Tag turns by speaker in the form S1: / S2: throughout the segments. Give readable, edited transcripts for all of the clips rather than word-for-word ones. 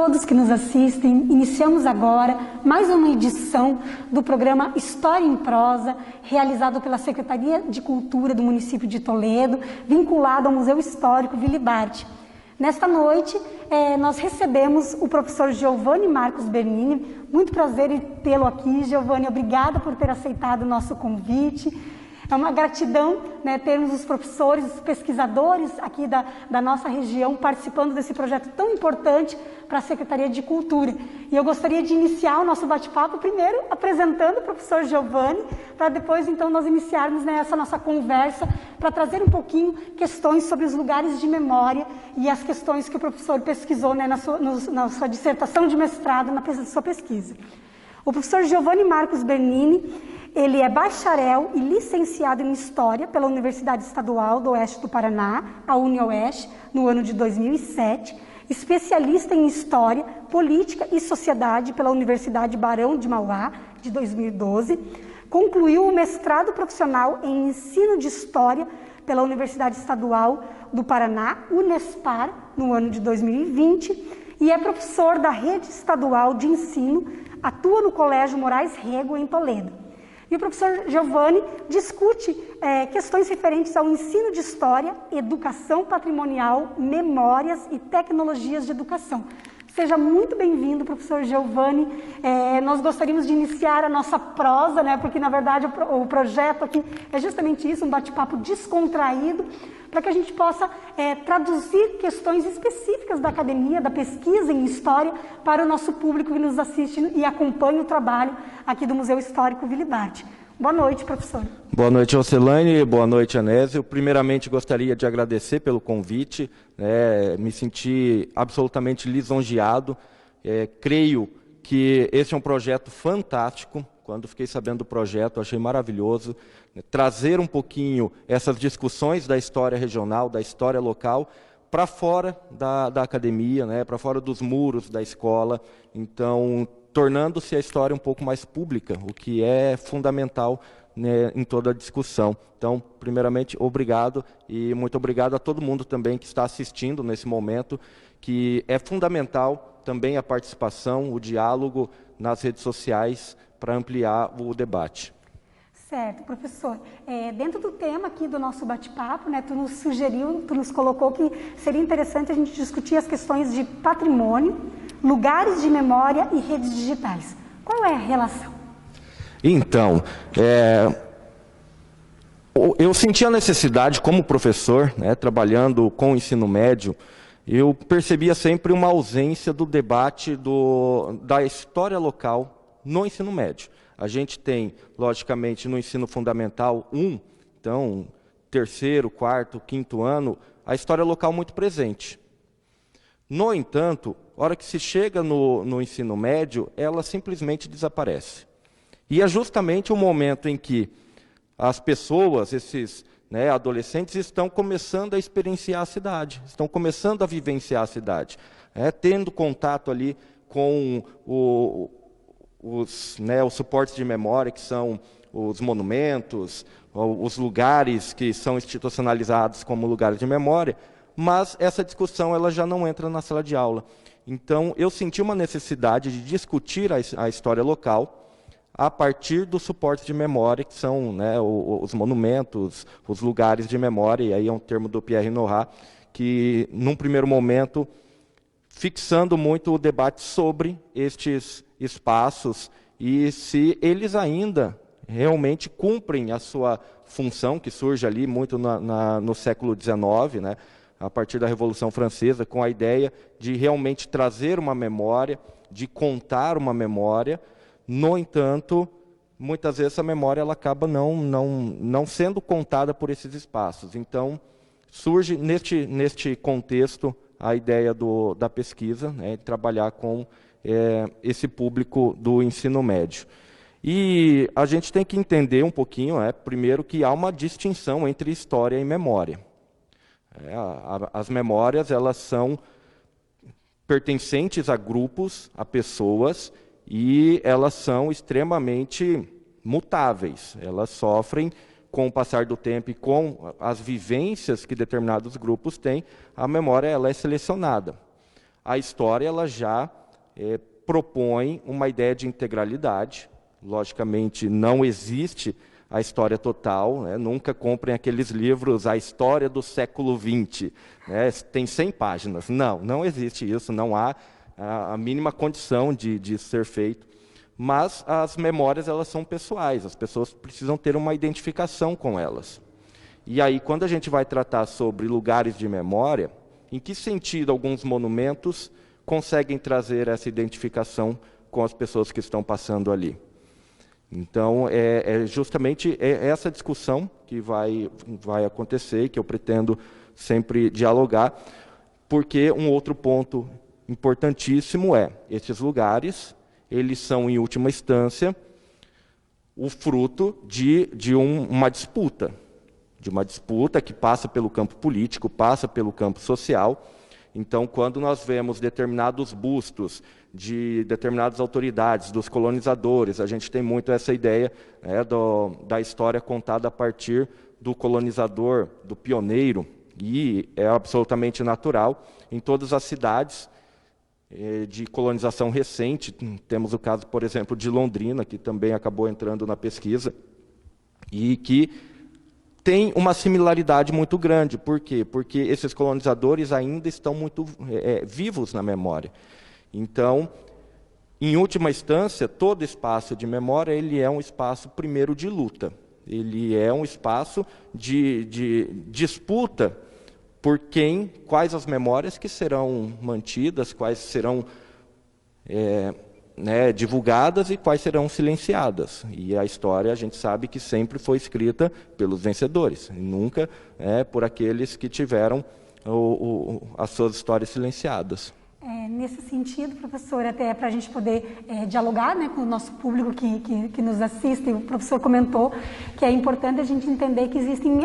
S1: todos que nos assistem. Iniciamos agora mais uma edição do programa História em Prosa, realizado pela Secretaria de Cultura do município de Toledo, vinculado ao Museu Histórico Willy Bardt. Nesta noite, nós recebemos o professor Giovanni Marcos Bernini. Muito prazer em tê-lo aqui, Giovanni. Obrigada por ter aceitado o nosso convite. É uma gratidão, né, termos os professores, os pesquisadores aqui da nossa região participando desse projeto tão importante para a Secretaria de Cultura. E eu gostaria de iniciar o nosso bate-papo primeiro apresentando o professor Giovanni, para depois então nós iniciarmos, né, essa nossa conversa para trazer um pouquinho questões sobre os lugares de memória e as questões que o professor pesquisou, né, na sua dissertação de mestrado, na sua pesquisa. O professor Giovanni Marcos Bernini, ele é bacharel e licenciado em História pela Universidade Estadual do Oeste do Paraná, a UniOeste, no ano de 2007, especialista em História, Política e Sociedade pela Universidade Barão de Mauá, de 2012, concluiu o mestrado profissional em Ensino de História pela Universidade Estadual do Paraná, Unespar, no ano de 2020, e é professor da Rede Estadual de Ensino, atua no Colégio Moraes Rego, em Toledo. E o professor Giovanni discute questões referentes ao ensino de história, educação patrimonial, memórias e tecnologias de educação. Seja muito bem-vindo, professor Giovanni. Nós gostaríamos de iniciar a nossa prosa, né, porque, na verdade, o projeto aqui é justamente isso, um bate-papo descontraído, para que a gente possa traduzir questões específicas da academia, da pesquisa em história, para o nosso público que nos assiste e acompanha o trabalho aqui do Museu Histórico Willy Bardt. Boa noite, professor.
S2: Boa noite, Rocelane. Boa noite, Anésio. Primeiramente, gostaria de agradecer pelo convite. Me senti absolutamente lisonjeado. Creio que esse é um projeto fantástico. Quando fiquei sabendo do projeto, achei maravilhoso. Trazer um pouquinho essas discussões da história regional, da história local, para fora da academia, né, para fora dos muros da escola. Então, tornando-se a história um pouco mais pública, o que é fundamental, né, em toda a discussão. Então, primeiramente, obrigado e muito obrigado a todo mundo também que está assistindo nesse momento, que é fundamental também a participação, o diálogo nas redes sociais para ampliar o debate.
S1: Certo, professor. Dentro do tema aqui do nosso bate-papo, né, tu nos sugeriu, tu nos colocou que seria interessante a gente discutir as questões de patrimônio, lugares de memória e redes digitais. Qual é a relação?
S2: Então, eu senti a necessidade, como professor, né, trabalhando com o ensino médio, eu percebia sempre uma ausência do debate da história local no ensino médio. A gente tem, logicamente, no ensino fundamental 1, então, terceiro, quarto, quinto ano, a história local muito presente. No entanto, a hora que se chega no ensino médio, ela simplesmente desaparece. E é justamente o momento em que as pessoas, esses, né, adolescentes, estão começando a experienciar a cidade, estão começando a vivenciar a cidade, tendo contato ali com os suportes de memória, que são os monumentos, os lugares que são institucionalizados como lugares de memória, mas essa discussão ela já não entra na sala de aula. Então, eu senti uma necessidade de discutir a história local a partir dos suportes de memória, que são, né, os monumentos, os lugares de memória, e aí é um termo do Pierre Nora, que, num primeiro momento, fixando muito o debate sobre estes espaços e se eles ainda realmente cumprem a sua função, que surge ali muito no século XIX, né, a partir da Revolução Francesa, com a ideia de realmente trazer uma memória, de contar uma memória. No entanto, muitas vezes a memória ela acaba não sendo contada por esses espaços. Então, surge neste contexto a ideia da pesquisa, né, de trabalhar com esse público do ensino médio. E a gente tem que entender um pouquinho, primeiro, que há uma distinção entre história e memória. As memórias elas são pertencentes a grupos, a pessoas, e elas são extremamente mutáveis. Elas sofrem com o passar do tempo e com as vivências que determinados grupos têm, a memória ela é selecionada. A história ela já propõe uma ideia de integralidade. Logicamente, não existe a história total, né? Nunca comprem aqueles livros, a história do século XX, né? Tem 100 páginas. Não existe isso, não há a mínima condição de ser feito. Mas as memórias elas são pessoais, as pessoas precisam ter uma identificação com elas. E aí, quando a gente vai tratar sobre lugares de memória, em que sentido alguns monumentos conseguem trazer essa identificação com as pessoas que estão passando ali? Então, justamente essa discussão que vai acontecer, que eu pretendo sempre dialogar, porque um outro ponto importantíssimo esses lugares, eles são, em última instância, o fruto de uma disputa que passa pelo campo político, passa pelo campo social. Então, quando nós vemos determinados bustos de determinadas autoridades, dos colonizadores, a gente tem muito essa ideia, né, da história contada a partir do colonizador, do pioneiro, e é absolutamente natural. Em todas as cidades de colonização recente, temos o caso, por exemplo, de Londrina, que também acabou entrando na pesquisa, e que tem uma similaridade muito grande. Por quê? Porque esses colonizadores ainda estão muito vivos na memória. Então, em última instância, todo espaço de memória ele é um espaço, primeiro, de luta. Ele é um espaço de disputa por quais as memórias que serão mantidas, quais serão divulgadas e quais serão silenciadas. E a história, a gente sabe que sempre foi escrita pelos vencedores, e nunca por aqueles que tiveram as suas histórias silenciadas.
S1: Nesse sentido, professor, até para a gente poder dialogar, né, com o nosso público que nos assiste, o professor comentou que é importante a gente entender que existem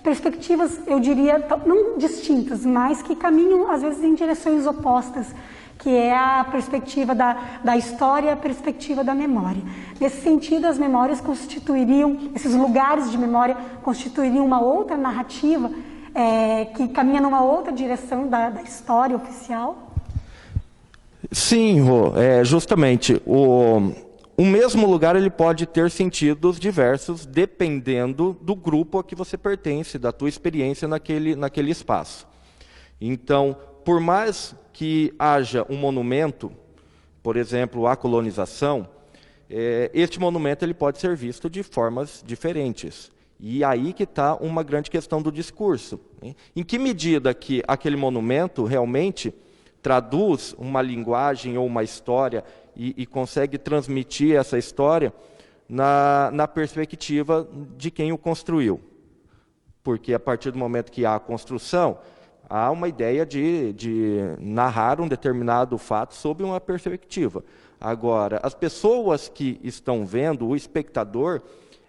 S1: perspectivas, eu diria, não distintas, mas que caminham, às vezes, em direções opostas, que é a perspectiva da história e a perspectiva da memória. Nesse sentido, as memórias esses lugares de memória constituiriam uma outra narrativa que caminha numa outra direção da história oficial?
S2: Sim, Rô, justamente. O mesmo lugar ele pode ter sentidos diversos, dependendo do grupo a que você pertence, da tua experiência naquele espaço. Então, por mais que haja um monumento, por exemplo, à colonização, este monumento ele pode ser visto de formas diferentes. E aí que está uma grande questão do discurso. Em que medida que aquele monumento realmente traduz uma linguagem ou uma história e consegue transmitir essa história na perspectiva de quem o construiu? Porque a partir do momento que há a construção, há uma ideia de narrar um determinado fato sob uma perspectiva. Agora, as pessoas que estão vendo, o espectador,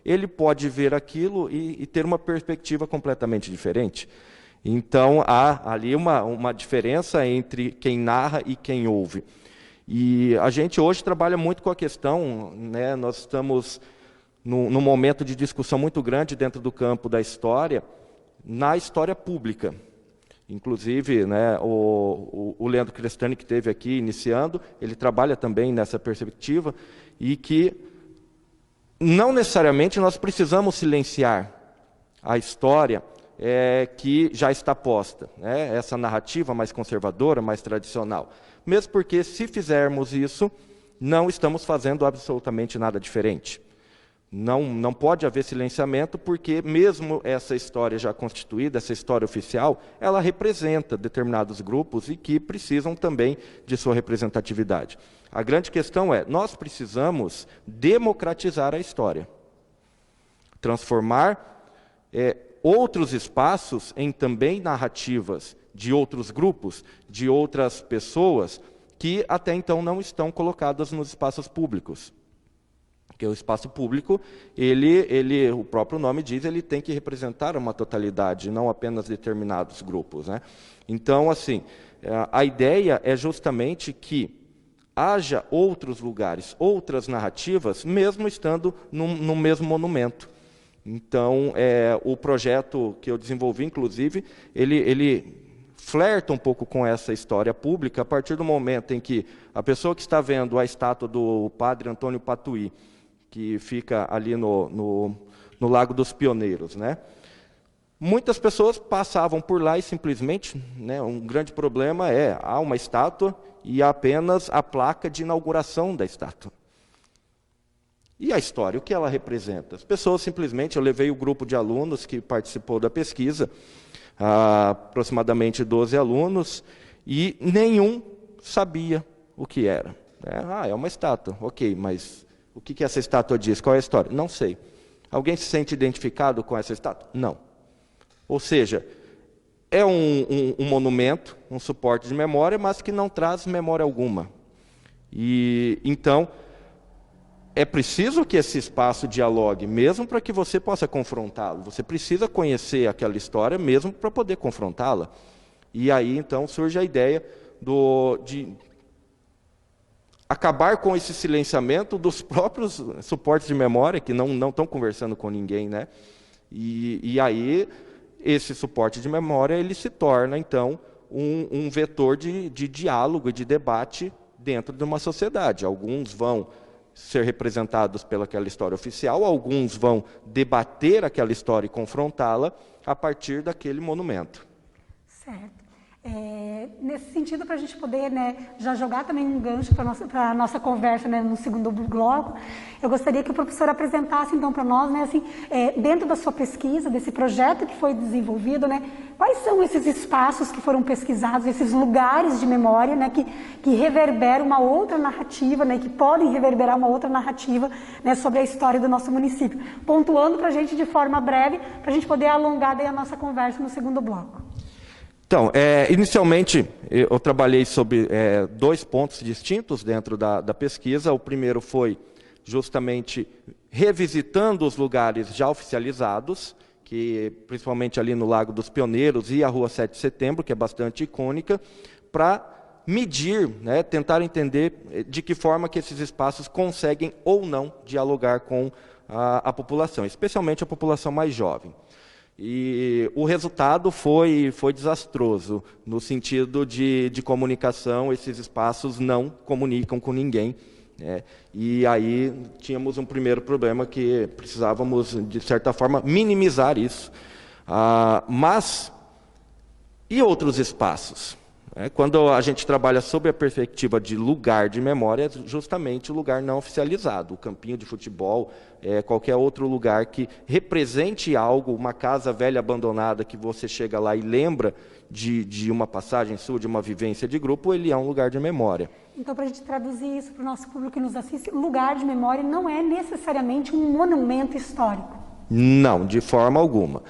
S2: ele pode ver aquilo e ter uma perspectiva completamente diferente. Então, há ali uma diferença entre quem narra e quem ouve. E a gente hoje trabalha muito com a questão, né, nós estamos num momento de discussão muito grande dentro do campo da história, na história pública. Inclusive, né, o Leandro Crestani, que esteve aqui iniciando, ele trabalha também nessa perspectiva, e que não necessariamente nós precisamos silenciar a história que já está posta, né, essa narrativa mais conservadora, mais tradicional. Mesmo porque, se fizermos isso, não estamos fazendo absolutamente nada diferente. Não pode haver silenciamento, porque mesmo essa história já constituída, essa história oficial, ela representa determinados grupos e que precisam também de sua representatividade. A grande questão nós precisamos democratizar a história, transformar outros espaços em também narrativas de outros grupos, de outras pessoas, que até então não estão colocadas nos espaços públicos. Porque o espaço público, o próprio nome diz, ele tem que representar uma totalidade, não apenas determinados grupos, né? Então, assim, a ideia é justamente que haja outros lugares, outras narrativas, mesmo estando no mesmo monumento. Então, o projeto que eu desenvolvi, inclusive, ele flerta um pouco com essa história pública a partir do momento em que a pessoa que está vendo a estátua do padre Antônio Patuí, que fica ali no Lago dos Pioneiros, né? Muitas pessoas passavam por lá e simplesmente, né, um grande problema há uma estátua e há apenas a placa de inauguração da estátua. E a história, o que ela representa? As pessoas simplesmente, eu levei o grupo de alunos que participou da pesquisa, aproximadamente 12 alunos, e nenhum sabia o que era. É uma estátua, ok, mas o que essa estátua diz? Qual é a história? Não sei. Alguém se sente identificado com essa estátua? Não. Ou seja, é um monumento, um suporte de memória, mas que não traz memória alguma. E então, é preciso que esse espaço dialogue, mesmo para que você possa confrontá-lo. Você precisa conhecer aquela história mesmo para poder confrontá-la. E aí, então, surge a ideia de acabar com esse silenciamento dos próprios suportes de memória, que não estão conversando com ninguém, né? E aí, esse suporte de memória ele se torna, então, um vetor de diálogo e de debate dentro de uma sociedade. Alguns vão ser representados pelaquela história oficial, alguns vão debater aquela história e confrontá-la a partir daquele monumento.
S1: Certo. Nesse sentido, para a gente poder, né, já jogar também um gancho para a nossa conversa, né, no segundo bloco, eu gostaria que o professor apresentasse então para nós, né, assim, dentro da sua pesquisa, desse projeto que foi desenvolvido, né, quais são esses espaços que foram pesquisados, esses lugares de memória, né, que reverberam uma outra narrativa, né, que podem reverberar uma outra narrativa, né, sobre a história do nosso município. Pontuando para a gente de forma breve, para a gente poder alongar daí a nossa conversa no segundo bloco.
S2: Então, inicialmente, eu trabalhei sobre 2 pontos distintos dentro da pesquisa. O primeiro foi justamente revisitando os lugares já oficializados, que principalmente ali no Lago dos Pioneiros e a Rua 7 de Setembro, que é bastante icônica, para medir, né, tentar entender de que forma que esses espaços conseguem ou não dialogar com a população, especialmente a população mais jovem. E o resultado foi desastroso, no sentido de comunicação. Esses espaços não comunicam com ninguém, né? E aí tínhamos um primeiro problema que precisávamos, de certa forma, minimizar isso. Mas, e outros espaços? Quando a gente trabalha sob a perspectiva de lugar de memória, é justamente o lugar não oficializado, o campinho de futebol, qualquer outro lugar que represente algo, uma casa velha abandonada que você chega lá e lembra de uma passagem sua, de uma vivência de grupo, ele é um lugar de memória.
S1: Então, para a gente traduzir isso para o nosso público que nos assiste, lugar de memória não é necessariamente um monumento histórico.
S2: Não, de forma alguma.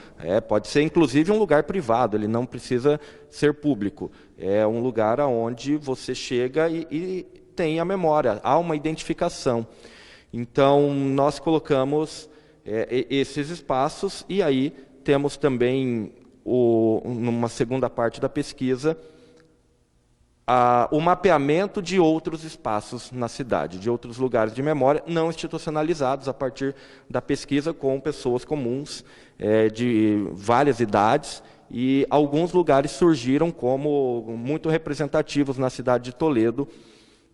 S2: Pode ser, inclusive, um lugar privado, ele não precisa ser público. É um lugar onde você chega e tem a memória, há uma identificação. Então, nós colocamos esses espaços e aí temos também, numa segunda parte da pesquisa, o mapeamento de outros espaços na cidade, de outros lugares de memória não institucionalizados a partir da pesquisa com pessoas comuns de várias idades, e alguns lugares surgiram como muito representativos na cidade de Toledo,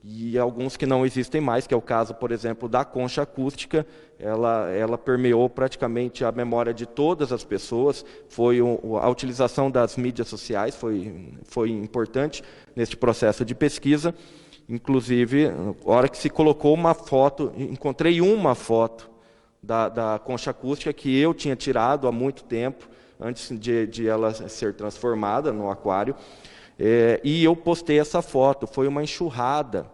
S2: e alguns que não existem mais, que é o caso, por exemplo, da concha acústica. Ela permeou praticamente a memória de todas as pessoas. A utilização das mídias sociais foi importante neste processo de pesquisa. Inclusive, na hora que se colocou uma foto, encontrei uma foto da concha acústica que eu tinha tirado há muito tempo, antes de ela ser transformada no aquário. E eu postei essa foto. Foi uma enxurrada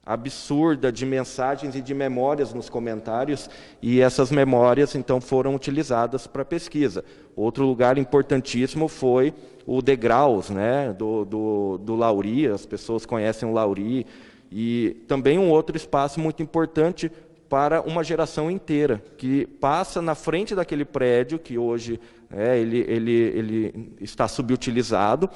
S2: absurda de mensagens e de memórias nos comentários, e essas memórias então foram utilizadas para pesquisa. Outro lugar importantíssimo foi o Degraus, né, do Lauri. As pessoas conhecem o Lauri, e também um outro espaço muito importante para uma geração inteira, que passa na frente daquele prédio, que hoje ele está subutilizado,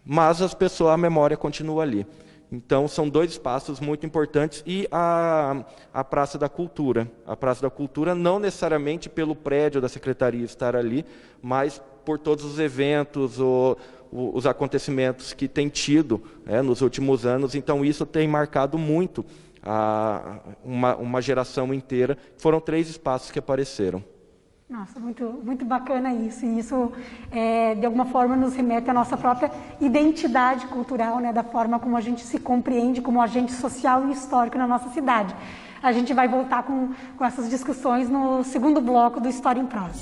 S2: mas a memória continua ali. Então, são 2 espaços muito importantes. E a Praça da Cultura. A Praça da Cultura, não necessariamente pelo prédio da Secretaria estar ali, mas por todos os eventos, os acontecimentos que tem tido nos últimos anos. Então, isso tem marcado muito uma geração inteira. Foram 3 espaços que apareceram.
S1: Nossa, muito bacana isso. E isso, de alguma forma, nos remete à nossa própria identidade cultural, né, da forma como a gente se compreende como agente social e histórico na nossa cidade. A gente vai voltar com essas discussões no segundo bloco do História em Prosa.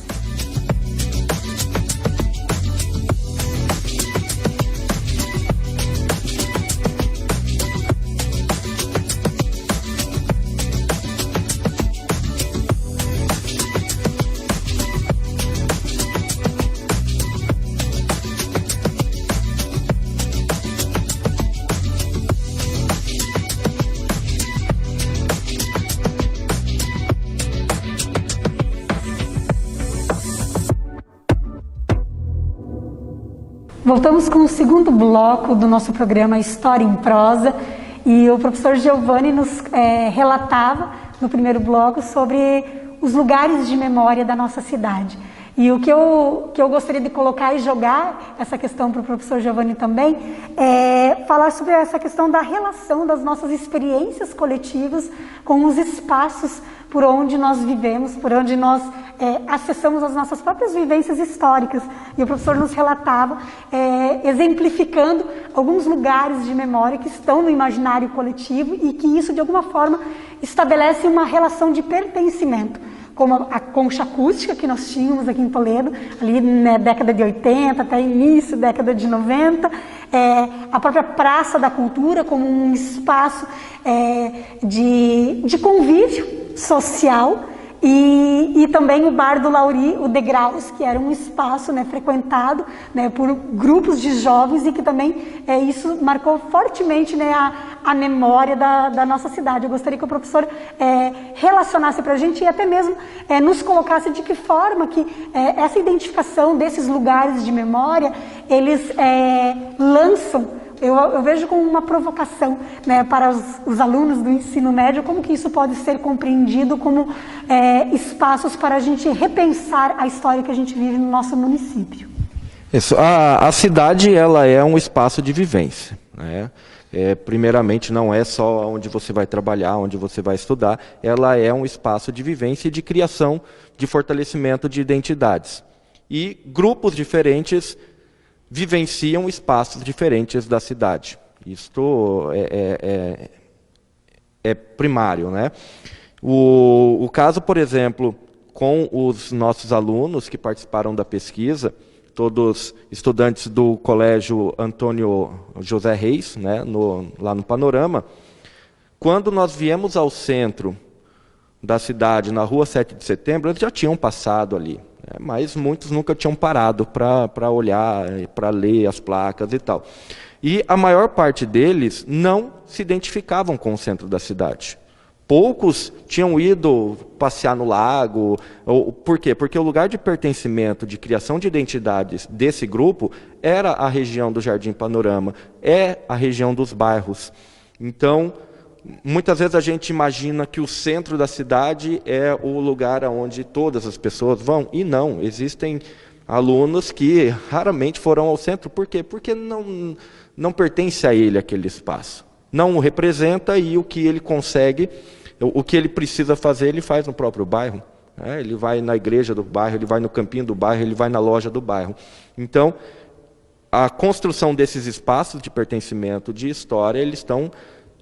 S1: Voltamos com o segundo bloco do nosso programa História em Prosa, e o professor Giovanni nos relatava no primeiro bloco sobre os lugares de memória da nossa cidade. E o que eu gostaria de colocar e jogar essa questão para o professor Giovanni também é falar sobre essa questão da relação das nossas experiências coletivas com os espaços por onde nós vivemos, por onde nós acessamos as nossas próprias vivências históricas. E o professor nos relatava, exemplificando alguns lugares de memória que estão no imaginário coletivo e que isso, de alguma forma, estabelece uma relação de pertencimento, como a concha acústica que nós tínhamos aqui em Toledo, ali na década de 80 até início da década de 90, a própria Praça da Cultura como um espaço de convívio social, e também o Bar do Lauri, o Degraus, que era um espaço, né, frequentado, né, por grupos de jovens, e que também isso marcou fortemente, né, a memória da nossa cidade. Eu gostaria que o professor relacionasse para a gente e até mesmo nos colocasse de que forma que essa identificação desses lugares de memória, eles lançam, eu vejo como uma provocação, né, para os alunos do ensino médio, como que isso pode ser compreendido como espaços para a gente repensar a história que a gente vive no nosso município.
S2: Isso. A cidade, ela é um espaço de vivência, né? Primeiramente, não é só onde você vai trabalhar, onde você vai estudar, ela é um espaço de vivência e de criação, de fortalecimento de identidades. E grupos diferentes vivenciam espaços diferentes da cidade. Isto é primário, né? O caso, por exemplo, com os nossos alunos que participaram da pesquisa, todos estudantes do Colégio Antônio José Reis, né, lá no Panorama, quando nós viemos ao centro da cidade, na rua 7 de setembro, eles já tinham passado ali. Mas muitos nunca tinham parado para olhar, para ler as placas e tal. E a maior parte deles não se identificavam com o centro da cidade. Poucos tinham ido passear no lago. Por quê? Porque o lugar de pertencimento, de criação de identidades desse grupo era a região do Jardim Panorama, é a região dos bairros. Então, muitas vezes a gente imagina que o centro da cidade é o lugar onde todas as pessoas vão, e não, existem alunos que raramente foram ao centro. Por quê? Porque não pertence a ele aquele espaço, não o representa, e o que ele consegue, o que ele precisa fazer, ele faz no próprio bairro. Ele vai na igreja do bairro, ele vai no campinho do bairro, ele vai na loja do bairro. Então, a construção desses espaços de pertencimento, de história, eles estão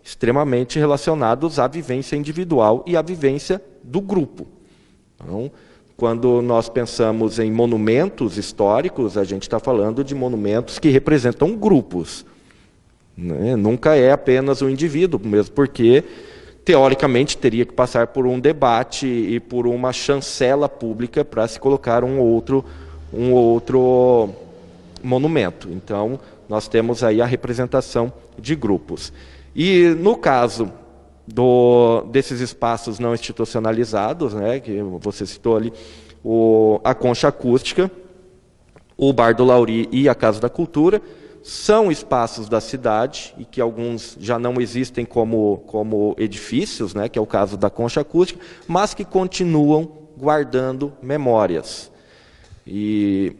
S2: extremamente relacionados à vivência individual e à vivência do grupo. Então, quando nós pensamos em monumentos históricos, a gente está falando de monumentos que representam grupos, né? Nunca é apenas o indivíduo, mesmo porque, teoricamente, teria que passar por um debate e por uma chancela pública para se colocar um outro monumento. Então, nós temos aí a representação de grupos. E no caso desses espaços não institucionalizados, né, que você citou ali, a Concha Acústica, o Bar do Lauri e a Casa da Cultura, são espaços da cidade, e que alguns já não existem como edifícios, né, que é o caso da Concha Acústica, mas que continuam guardando memórias. E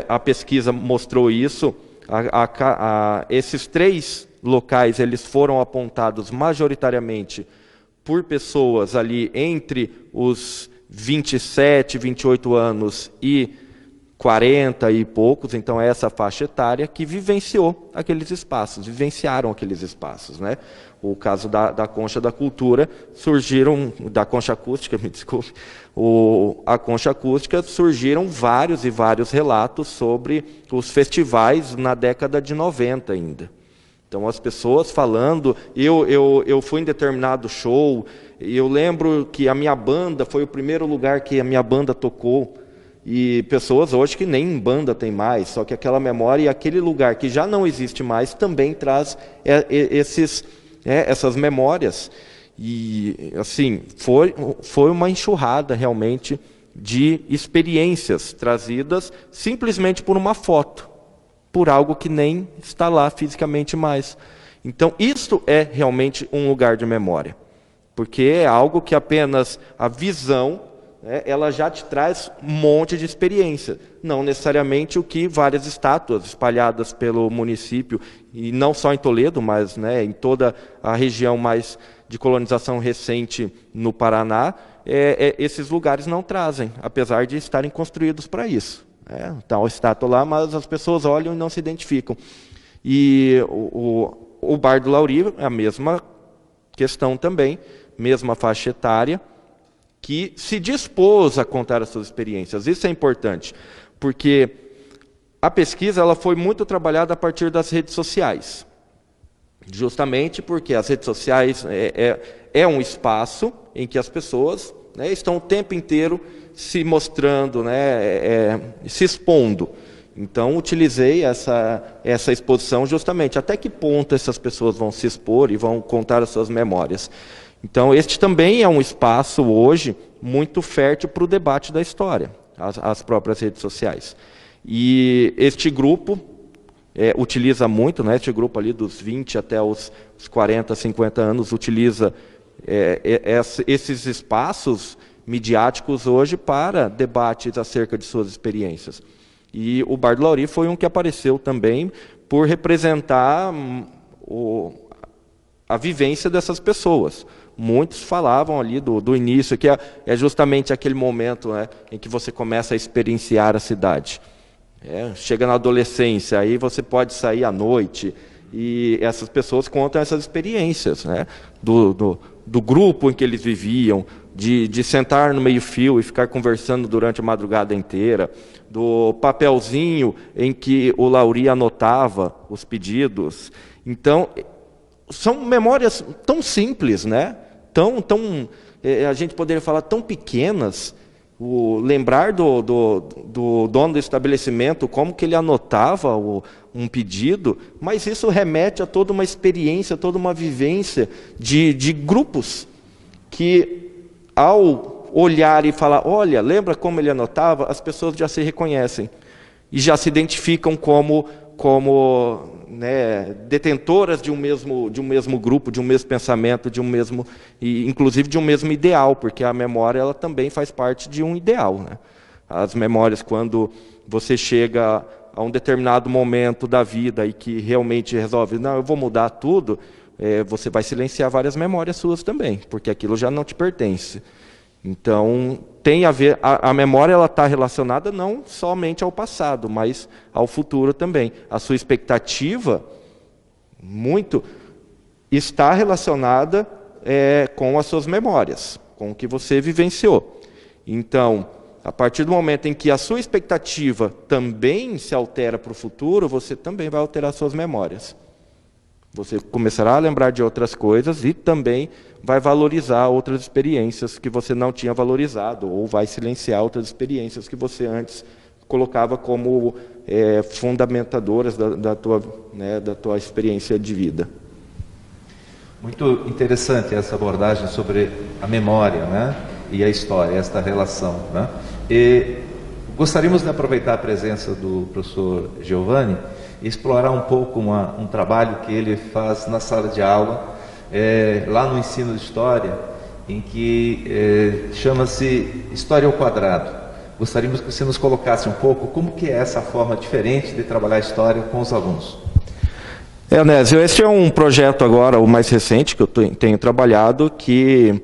S2: a pesquisa mostrou isso. Esses 3 locais eles foram apontados majoritariamente por pessoas ali entre os 27, 28 anos e 40 e poucos, então é essa faixa etária que vivenciaram aqueles espaços, né? O caso da concha da cultura, da concha acústica, me desculpe, a concha acústica, surgiram vários e vários relatos sobre os festivais na década de 90 ainda. Então as pessoas falando, eu fui em determinado show, e eu lembro que a minha banda, foi o primeiro lugar que a minha banda tocou, e pessoas hoje que nem em banda tem mais, só que aquela memória e aquele lugar que já não existe mais também traz essas memórias. E assim, foi uma enxurrada realmente de experiências trazidas simplesmente por uma foto, por algo que nem está lá fisicamente mais. Então isso é realmente um lugar de memória, porque é algo que apenas a visão, ela já te traz um monte de experiência, não necessariamente o que várias estátuas espalhadas pelo município, e não só em Toledo, mas em toda a região mais de colonização recente no Paraná, esses lugares não trazem, apesar de estarem construídos para isso. Está a estátua lá, mas as pessoas olham e não se identificam. E o Bar do Lauri é a mesma questão também, mesma faixa etária, que se dispôs a contar as suas experiências. Isso é importante, porque a pesquisa ela foi muito trabalhada a partir das redes sociais, justamente porque as redes sociais é um espaço em que as pessoas estão o tempo inteiro se mostrando, se expondo. Então, utilizei essa exposição justamente até que ponto essas pessoas vão se expor e vão contar as suas memórias. Então, este também é um espaço hoje muito fértil para o debate da história, as próprias redes sociais. E este grupo utiliza muito, este grupo ali dos 20 até os 40, 50 anos, utiliza esses espaços midiáticos hoje para debates acerca de suas experiências. E o Bar do Lauri foi um que apareceu também por representar a vivência dessas pessoas. Muitos falavam ali do início, que é justamente aquele momento em que você começa a experienciar a cidade. Chega na adolescência, aí você pode sair à noite, e essas pessoas contam essas experiências, do grupo em que eles viviam, de sentar no meio-fio e ficar conversando durante a madrugada inteira, do papelzinho em que o Lauri anotava os pedidos. Então, são memórias tão simples, a gente poderia falar tão pequenas. Lembrar do dono do estabelecimento, como que ele anotava um pedido, mas isso remete a toda uma experiência, toda uma vivência de grupos que, ao olhar e falar, olha, lembra como ele anotava, as pessoas já se reconhecem e já se identificam como detentoras de um mesmo grupo, de um mesmo pensamento, inclusive de um mesmo ideal, porque a memória ela também faz parte de um ideal. As memórias, quando você chega a um determinado momento da vida e que realmente resolve, não, eu vou mudar tudo, você vai silenciar várias memórias suas também, porque aquilo já não te pertence. Então, tem a ver, a memória ela está relacionada não somente ao passado, mas ao futuro também. A sua expectativa muito está relacionada com as suas memórias, com o que você vivenciou. Então, a partir do momento em que a sua expectativa também se altera para o futuro, você também vai alterar suas memórias. Você começará a lembrar de outras coisas e também vai valorizar outras experiências que você não tinha valorizado, ou vai silenciar outras experiências que você antes colocava como fundamentadoras da tua experiência de vida.
S3: Muito interessante essa abordagem sobre a memória, e a história, esta relação. E gostaríamos de aproveitar a presença do professor Giovanni e explorar um pouco um trabalho que ele faz na sala de aula, lá no ensino de história, em que chama-se História ao Quadrado. Gostaríamos que você nos colocasse um pouco como que é essa forma diferente de trabalhar a história com os alunos.
S2: Onésio, esse é um projeto agora, o mais recente, que eu tenho trabalhado, que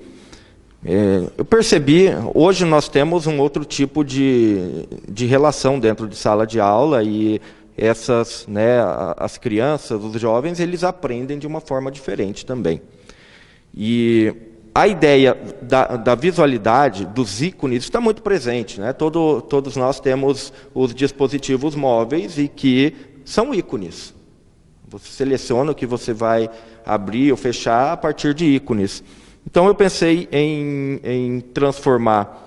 S2: eu percebi, hoje nós temos um outro tipo de relação dentro de sala de aula e essas, né, as crianças, os jovens, eles aprendem de uma forma diferente também. E a ideia da visualidade, dos ícones, está muito presente, né? Todos nós temos os dispositivos móveis e que são ícones. Você seleciona o que você vai abrir ou fechar a partir de ícones. Então eu pensei em transformar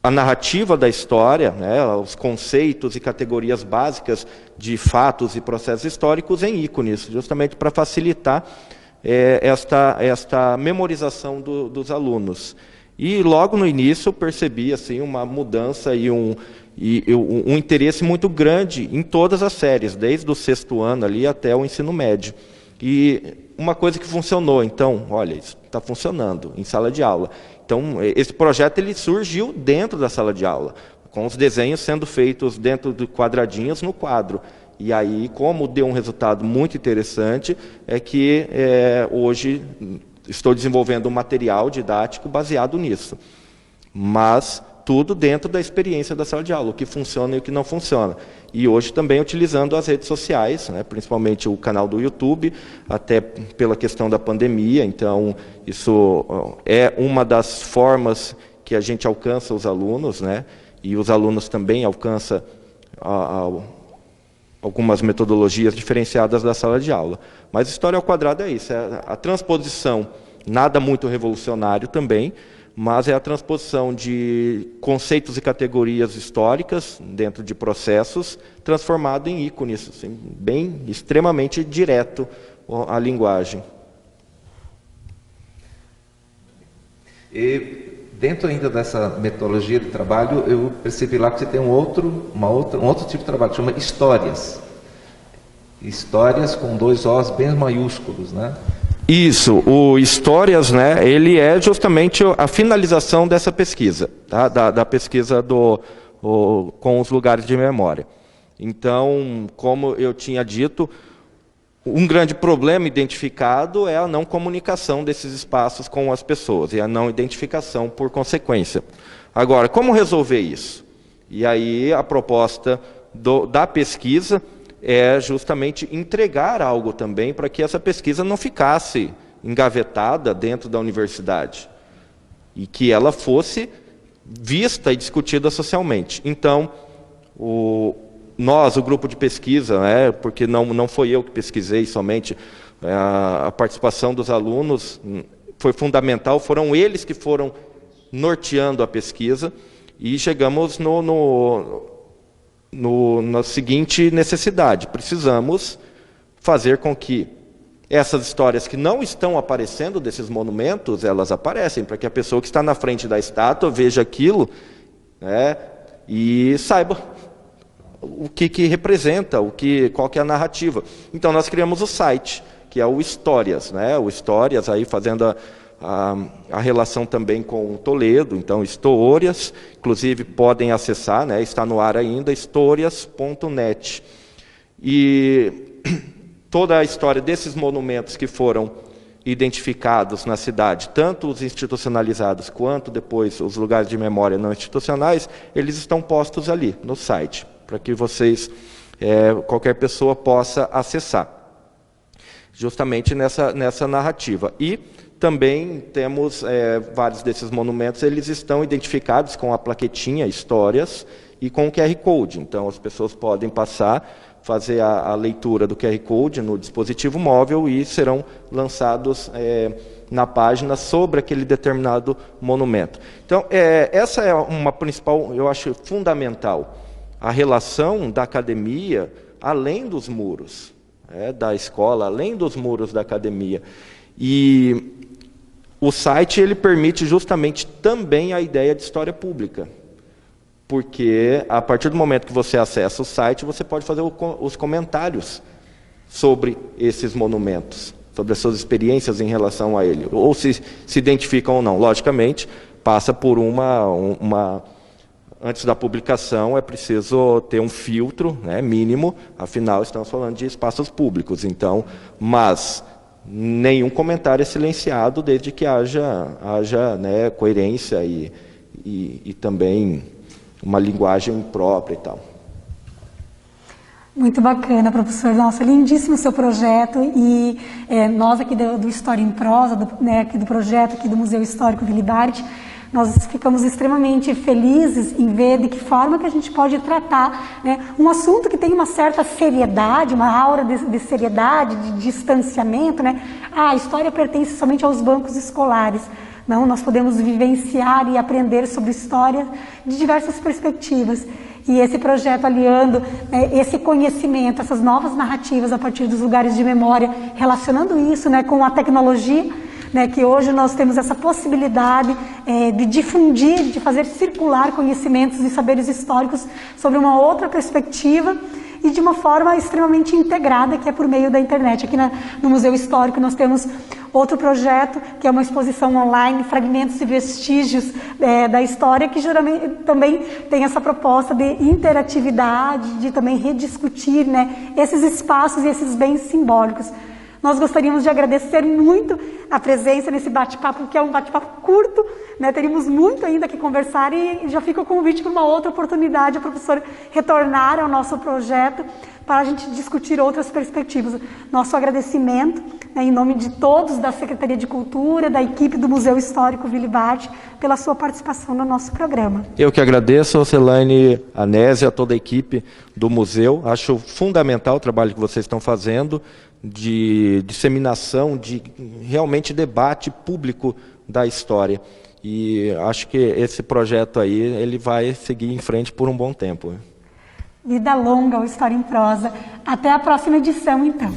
S2: a narrativa da história, né, os conceitos e categorias básicas de fatos e processos históricos em ícones, justamente para facilitar esta memorização dos alunos. E logo no início eu percebi assim, uma mudança e um interesse muito grande em todas as séries, desde o 6º ano ali até o ensino médio. E uma coisa que funcionou, então, olha, isso está funcionando em sala de aula. Então, esse projeto ele surgiu dentro da sala de aula, com os desenhos sendo feitos dentro de quadradinhos no quadro. E aí, como deu um resultado muito interessante, é que hoje estou desenvolvendo um material didático baseado nisso. Mas tudo dentro da experiência da sala de aula, o que funciona e o que não funciona. E hoje também utilizando as redes sociais, né, principalmente o canal do YouTube, até pela questão da pandemia. Então, isso é uma das formas que a gente alcança os alunos, né, e os alunos também alcançam algumas metodologias diferenciadas da sala de aula. Mas História ao Quadrado é isso, é a transposição, nada muito revolucionário também, mas é a transposição de conceitos e categorias históricas dentro de processos, transformado em ícones, assim, bem, extremamente direto a linguagem.
S3: E dentro ainda dessa metodologia de trabalho, eu percebi lá que você tem um outro tipo de trabalho, que chama histórias. Histórias com 2 Os bem maiúsculos, né?
S2: Isso, o Histórias, né, ele é justamente a finalização dessa pesquisa, tá? da pesquisa com os lugares de memória. Então, como eu tinha dito, um grande problema identificado é a não comunicação desses espaços com as pessoas, e a não identificação por consequência. Agora, como resolver isso? E aí a proposta da pesquisa é justamente entregar algo também para que essa pesquisa não ficasse engavetada dentro da universidade e que ela fosse vista e discutida socialmente. Então, o grupo de pesquisa, né, porque não foi eu que pesquisei somente, a participação dos alunos foi fundamental, foram eles que foram norteando a pesquisa e chegamos na seguinte necessidade: precisamos fazer com que essas histórias que não estão aparecendo desses monumentos, elas aparecem, para que a pessoa que está na frente da estátua veja aquilo, né, e saiba o que representa, qual que é a narrativa. Então nós criamos o site, que é o Histórias, né, o Histórias, aí fazendo a relação também com Toledo. Então, Histórias, inclusive podem acessar, né, está no ar ainda, historias.net. E toda a história desses monumentos que foram identificados na cidade, tanto os institucionalizados quanto depois os lugares de memória não institucionais, eles estão postos ali no site, para que vocês, qualquer pessoa possa acessar, justamente nessa narrativa. E também temos vários desses monumentos, eles estão identificados com a plaquetinha Histórias e com o QR Code. Então as pessoas podem passar, fazer a leitura do QR Code no dispositivo móvel e serão lançados na página sobre aquele determinado monumento. Então essa é uma principal, eu acho fundamental, a relação da academia além dos muros, da escola, além dos muros da academia. E o site ele permite justamente também a ideia de história pública, porque a partir do momento que você acessa o site, você pode fazer os comentários sobre esses monumentos, sobre as suas experiências em relação a ele, ou se identificam ou não. Logicamente, passa por uma antes da publicação é preciso ter um filtro, né, mínimo, afinal estamos falando de espaços públicos, então, mas nenhum comentário é silenciado desde que haja né, coerência e também uma linguagem própria e tal.
S1: Muito bacana, professor. Nossa, lindíssimo o seu projeto e nós aqui do História em Prosa, aqui do projeto aqui do Museu Histórico Willy Bardt, nós ficamos extremamente felizes em ver de que forma que a gente pode tratar, né, um assunto que tem uma certa seriedade, uma aura de seriedade, de distanciamento, né? A história pertence somente aos bancos escolares. Não, nós podemos vivenciar e aprender sobre história de diversas perspectivas. E esse projeto aliando esse conhecimento, essas novas narrativas a partir dos lugares de memória, relacionando isso, né, com a tecnologia, né, que hoje nós temos essa possibilidade de difundir, de fazer circular conhecimentos e saberes históricos sobre uma outra perspectiva e de uma forma extremamente integrada, que é por meio da internet. Aqui no Museu Histórico nós temos outro projeto, que é uma exposição online, Fragmentos e Vestígios da História, que geralmente também tem essa proposta de interatividade, de também rediscutir, né, esses espaços e esses bens simbólicos. Nós gostaríamos de agradecer muito a presença nesse bate-papo, que é um bate-papo curto, né? Teríamos muito ainda que conversar e já fica o convite para uma outra oportunidade, a professora retornar ao nosso projeto para a gente discutir outras perspectivas. Nosso agradecimento, né, em nome de todos da Secretaria de Cultura, da equipe do Museu Histórico Willy Bardt, pela sua participação no nosso programa.
S2: Eu que agradeço, Celane, a Nésia, a toda a equipe do museu. Acho fundamental o trabalho que vocês estão fazendo, de disseminação, de realmente debate público da história. E acho que esse projeto aí, ele vai seguir em frente por um bom tempo.
S1: Vida longa ao História em Prosa. Até a próxima edição, então.